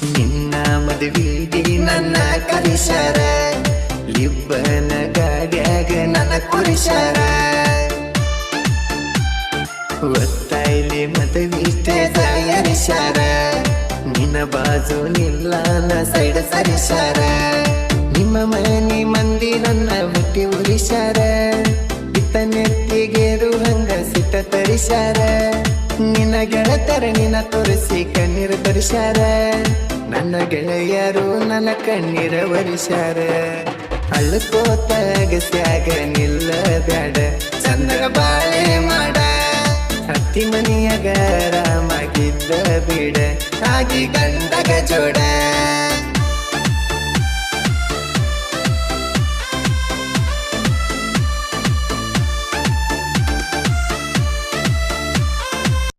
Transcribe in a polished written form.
ನಿನ್ನ ಮದುವಿಗೆ ನನ್ನ ಕಲಿಸ್ಯಾರ, ಇಬ್ಬನ ಗಾಡ್ಯಾಗ ನನ್ನ ಕುರಿಸ್ಯಾರ. ಒತ್ತಾಯ್ಲಿ ಮದುವಿಷ್ಟೇ ತಯಾರಿಸ್ಯಾರ, ನಿನ್ನ ಬಾಜು ನಿಲ್ಲಾನ ಸೈಡ್ ಸರಿಸ್ಯಾರ. ನಿಮ್ಮ ಮನಿ ಮಂದಿ ನನ್ನ ಹುಟ್ಟಿ ಉರಿಸ್ಯಾರ, ಇತ್ತ ನೆತ್ತಿಗೇರು ಹಂಗ ಸಿಟ್ಟ ತರಿಸ್ಯಾರ. ನಿನ್ನ ಗೆಳತರ ನಿನ್ನ ತೋರಿಸಿ ಕಣ್ಣೀರು ತರಿಸ್ಯಾರ, ನನ್ನ ಗೆಳೆಯರು ನನ್ನ ಕಣ್ಣೀರ ಒರಿಸ್ಯಾರ. ಅಳ್ಕೋತ ಅಗಸ್ಯಾಗ ನಿಲ್ಲ ಬ್ಯಾಡ, ಚಂದಗ ಬಾಳೆ ಮಾಡ. ಹತ್ತಿ ಮನಿಯಾಗ ಆರಾಮಾಗಿದ್ದ ಬಿಡ, ಆಗಿ ಗಂಡಗ ಜೋಡ.